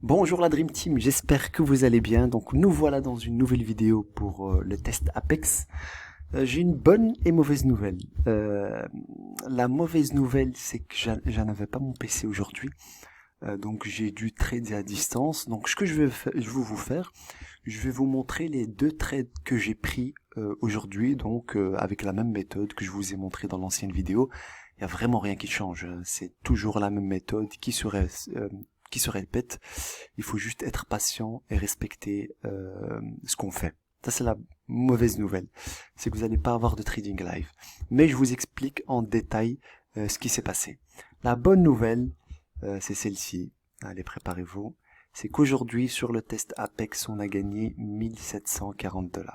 Bonjour la Dream Team, j'espère que vous allez bien. Donc nous voilà dans une nouvelle vidéo pour le test Apex. J'ai une bonne et mauvaise nouvelle. La mauvaise nouvelle, c'est que j'en avais pas mon PC aujourd'hui. Donc j'ai dû trader à distance. Donc ce que je vais vous faire, je vais vous montrer les deux trades que j'ai pris aujourd'hui, donc avec la même méthode que je vous ai montré dans l'ancienne vidéo. Il y a vraiment rien qui change, hein. C'est toujours la même méthode qui se répète. Il faut juste être patient et respecter ce qu'on fait. Ça, c'est la mauvaise nouvelle. C'est que vous n'allez pas avoir de trading live. Mais je vous explique en détail ce qui s'est passé. La bonne nouvelle, c'est celle-ci. Allez, préparez-vous. C'est qu'aujourd'hui, sur le test Apex, on a gagné 1740 $.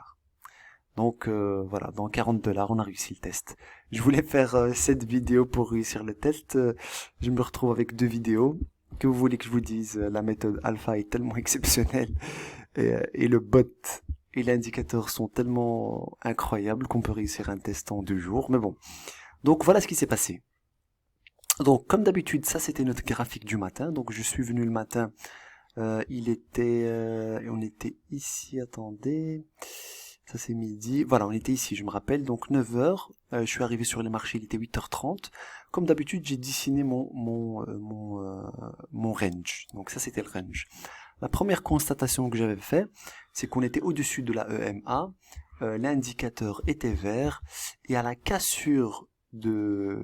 Donc voilà, dans 40 $, on a réussi le test. Je voulais faire cette vidéo pour réussir le test. Je me retrouve avec deux vidéos. Que vous voulez que je vous dise, la méthode alpha est tellement exceptionnelle et le bot et l'indicateur sont tellement incroyables qu'on peut réussir un test en 2 jours. Mais bon, donc voilà ce qui s'est passé. Donc comme d'habitude, ça c'était notre graphique du matin. Donc je suis venu le matin, on était ici, attendez, ça c'est midi, voilà on était ici je me rappelle, donc 9 h, je suis arrivé sur les marchés, il était 8 h 30. Comme d'habitude j'ai dessiné mon range, donc ça c'était le range. La première constatation que j'avais fait, c'est qu'on était au-dessus de la EMA, l'indicateur était vert, et à la cassure du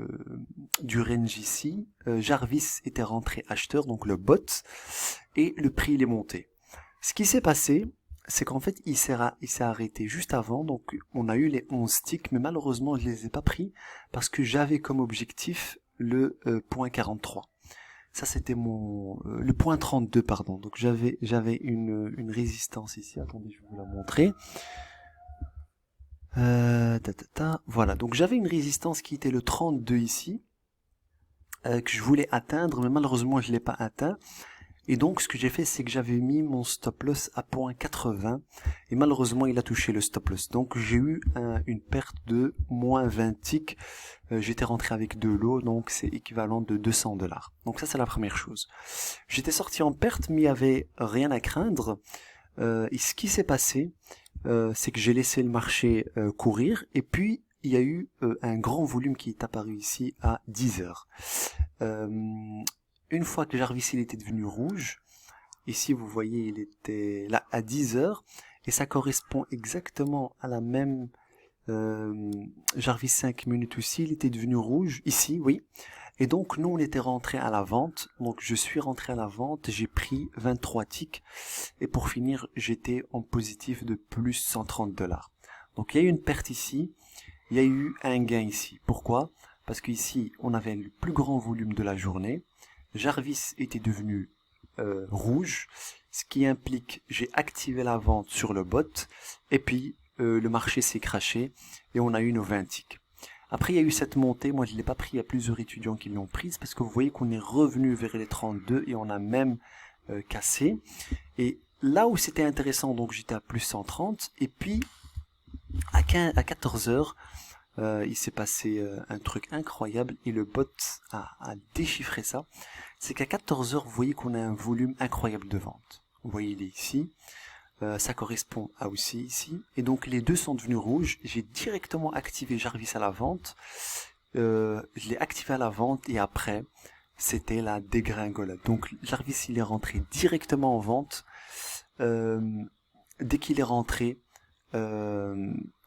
range ici, Jarvis était rentré acheteur, donc le bot, et le prix il est monté. Ce qui s'est passé, c'est qu'en fait il s'est arrêté juste avant, donc on a eu les 11 ticks, mais malheureusement je les ai pas pris, parce que j'avais comme objectif le point 43. Ça c'était le point 32, pardon. Donc j'avais une résistance ici, attendez je vais vous la montrer. Voilà, donc j'avais une résistance qui était le 32 ici, que je voulais atteindre, mais malheureusement je ne l'ai pas atteint. Et donc ce que j'ai fait, c'est que j'avais mis mon stop loss à 0.80, et malheureusement il a touché le stop loss. Donc j'ai eu une perte de moins 20 ticks. J'étais rentré avec de l'eau, donc c'est équivalent de 200 $. Donc ça c'est la première chose. J'étais sorti en perte, mais il n'y avait rien à craindre. Et ce qui s'est passé, c'est que j'ai laissé le marché courir, et puis il y a eu un grand volume qui est apparu ici à 10 h. Une fois que Jarvis il était devenu rouge, ici vous voyez il était là à 10 h, et ça correspond exactement à la même Jarvis 5 minutes aussi, il était devenu rouge ici, oui. Et donc nous on était rentré à la vente, donc je suis rentré à la vente, j'ai pris 23 ticks, et pour finir j'étais en positif de plus 130 $. Donc il y a eu une perte ici, il y a eu un gain ici. Pourquoi? Parce qu'ici on avait le plus grand volume de la journée, Jarvis était devenu rouge, ce qui implique j'ai activé la vente sur le bot, et puis le marché s'est crashé et on a eu nos 20 ticks. Après il y a eu cette montée, moi je ne l'ai pas pris, il y a plusieurs étudiants qui l'ont prise, parce que vous voyez qu'on est revenu vers les 32 et on a même cassé. Et là où c'était intéressant, donc j'étais à plus 130, et puis à 14 h, il s'est passé un truc incroyable et le bot a déchiffré ça. C'est qu'à 14 h, vous voyez qu'on a un volume incroyable de vente. Vous voyez, il est ici. Ça correspond à aussi ici. Et donc les deux sont devenus rouges. J'ai directement activé Jarvis à la vente. Je l'ai activé à la vente et après, c'était la dégringolade. Donc Jarvis, il est rentré directement en vente. Dès qu'il est rentré,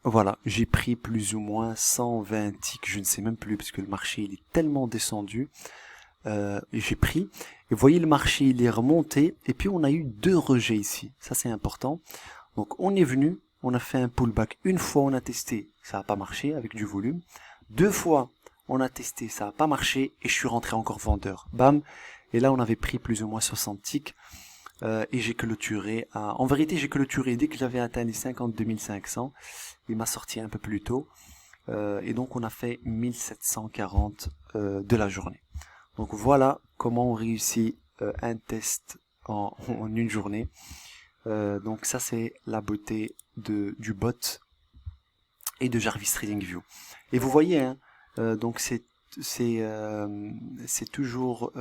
voilà, j'ai pris plus ou moins 120 ticks, je ne sais même plus, parce que le marché il est tellement descendu. J'ai pris, et vous voyez le marché il est remonté, et puis on a eu deux rejets ici, ça c'est important. Donc on est venu, on a fait un pullback, une fois on a testé, ça n'a pas marché avec du volume, deux fois on a testé, ça n'a pas marché, et je suis rentré encore vendeur, bam, et là on avait pris plus ou moins 60 ticks, et j'ai clôturé en vérité j'ai clôturé dès que j'avais atteint les 52 500, il m'a sorti un peu plus tôt, et donc on a fait 1740 de la journée. Donc voilà comment on réussit un test en une journée. Donc ça c'est la beauté du bot et de Jarvis TradingView. Et vous voyez, hein, donc c'est toujours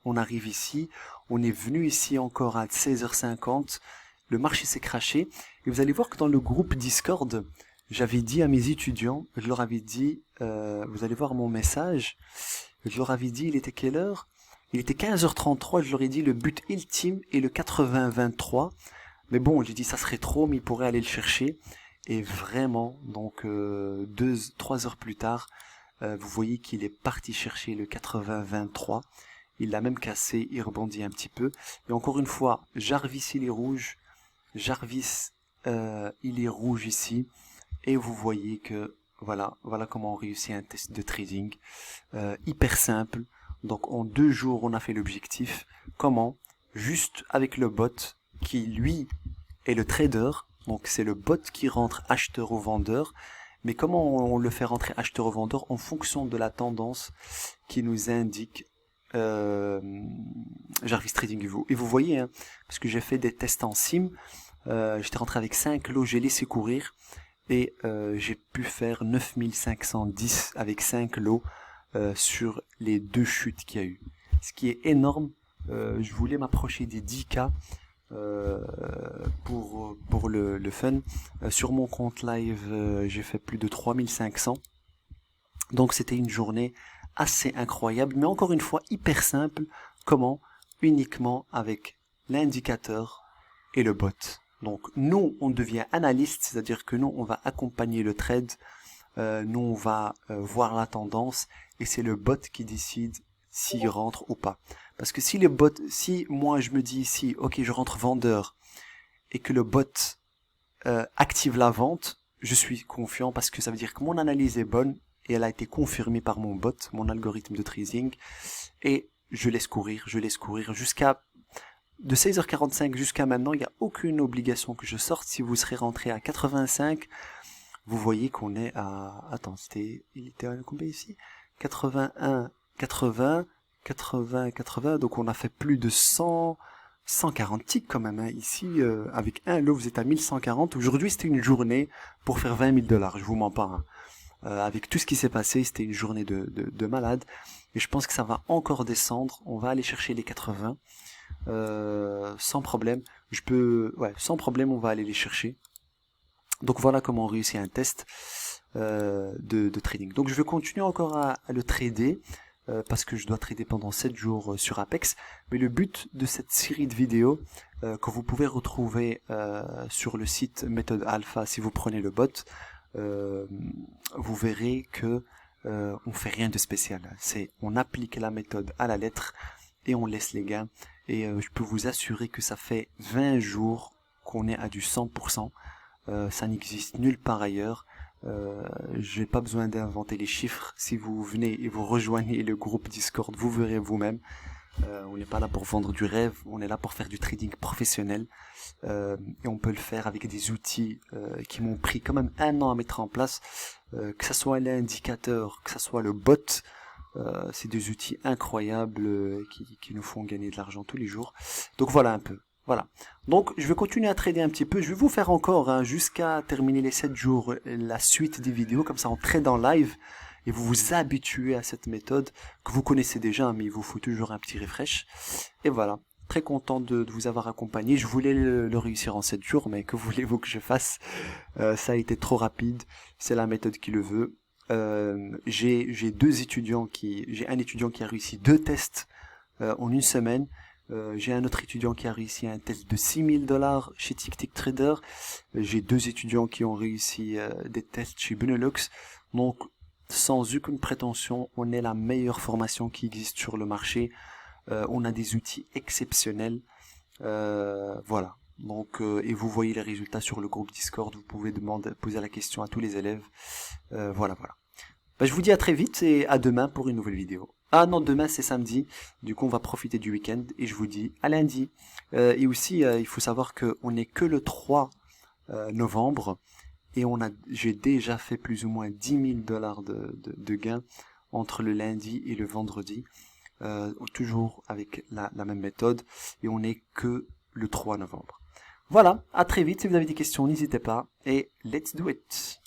on arrive ici, on est venu ici encore à 16h50, le marché s'est crashé, et vous allez voir que dans le groupe Discord, j'avais dit à mes étudiants, je leur avais dit, vous allez voir mon message, je leur avais dit, il était quelle heure? Il était 15h33, je leur ai dit le but ultime est le 80-23, mais bon, j'ai dit ça serait trop, mais ils pourraient aller le chercher, et vraiment, donc 3 heures plus tard, vous voyez qu'il est parti chercher le 80-23, il l'a même cassé, il rebondit un petit peu, et encore une fois, Jarvis il est rouge, Jarvis il est rouge ici, et vous voyez que voilà comment on réussit un test de trading, hyper simple. Donc en 2 jours on a fait l'objectif. Comment? Juste avec le bot qui lui est le trader, donc c'est le bot qui rentre acheteur ou vendeur. Mais comment on le fait rentrer acheteur ou vendeur? En fonction de la tendance qui nous indique Jarvis Trading View. Et vous voyez, hein, parce que j'ai fait des tests en sim, j'étais rentré avec 5 lots, j'ai laissé courir, et j'ai pu faire 9510 avec 5 lots sur les 2 chutes qu'il y a eu. Ce qui est énorme, je voulais m'approcher des 10K pour le fun. Sur mon compte live, j'ai fait plus de 3500. Donc c'était une journée assez incroyable, mais encore une fois hyper simple. Comment? Uniquement avec l'indicateur et le bot. Donc nous, on devient analyste, c'est-à-dire que nous, on va accompagner le trade, nous, on va voir la tendance, et c'est le bot qui décide s'il rentre ou pas. Parce que si moi je me dis ici, ok, je rentre vendeur, et que le bot active la vente, je suis confiant parce que ça veut dire que mon analyse est bonne, et elle a été confirmée par mon bot, mon algorithme de trading, et je laisse courir jusqu'à de 16h45 jusqu'à maintenant, il n'y a aucune obligation que je sorte. Si vous serez rentré à 85, vous voyez qu'on est à... Attends, il était à combien ici? 81, 80, 80, 80, donc on a fait plus de 140 ticks quand même, hein. Ici, avec un lot, vous êtes à 1140. Aujourd'hui, c'était une journée pour faire 20 000 $, je vous mens pas, hein. Avec tout ce qui s'est passé, c'était une journée de malade. Et je pense que ça va encore descendre. On va aller chercher les 80. Sans problème. Sans problème, on va aller les chercher. Donc voilà comment on réussit un test de trading. Donc je vais continuer encore à le trader. Parce que je dois trader pendant 7 jours sur Apex. Mais le but de cette série de vidéos que vous pouvez retrouver sur le site Méthode Alpha, si vous prenez le bot, vous verrez que on fait rien de spécial. On applique la méthode à la lettre et on laisse les gains. Et je peux vous assurer que ça fait 20 jours qu'on est à du 100%. Ça n'existe nulle part ailleurs. J'ai pas besoin d'inventer les chiffres. Si vous venez et vous rejoignez le groupe Discord, vous verrez vous-même. On n'est pas là pour vendre du rêve, on est là pour faire du trading professionnel. Et on peut le faire avec des outils qui m'ont pris quand même 1 an à mettre en place. Que ce soit l'indicateur, que ce soit le bot, c'est des outils incroyables qui nous font gagner de l'argent tous les jours. Donc voilà un peu. Voilà. Donc je vais continuer à trader un petit peu. Je vais vous faire encore jusqu'à terminer les 7 jours la suite des vidéos. Comme ça on trade en live. Et vous vous habituez à cette méthode que vous connaissez déjà, mais il vous faut toujours un petit refresh. Et voilà. Très content de vous avoir accompagné. Je voulais le réussir en 7 jours, mais que voulez-vous que je fasse? Ça a été trop rapide. C'est la méthode qui le veut. J'ai un étudiant qui a réussi 2 tests en une semaine. J'ai un autre étudiant qui a réussi un test de 6 000 $ chez TickTickTrader. J'ai 2 étudiants qui ont réussi des tests chez Benelux. Donc, sans aucune prétention, on est la meilleure formation qui existe sur le marché. On a des outils exceptionnels. Voilà. Donc, et vous voyez les résultats sur le groupe Discord. Vous pouvez poser la question à tous les élèves. Voilà. Je vous dis à très vite et à demain pour une nouvelle vidéo. Ah non, demain c'est samedi, du coup on va profiter du week-end et je vous dis à lundi. Et aussi, il faut savoir qu'on n'est que le 3 novembre et j'ai déjà fait plus ou moins 10 000 $ de gains entre le lundi et le vendredi, toujours avec la même méthode, et on n'est que le 3 novembre. Voilà, à très vite, si vous avez des questions n'hésitez pas et let's do it.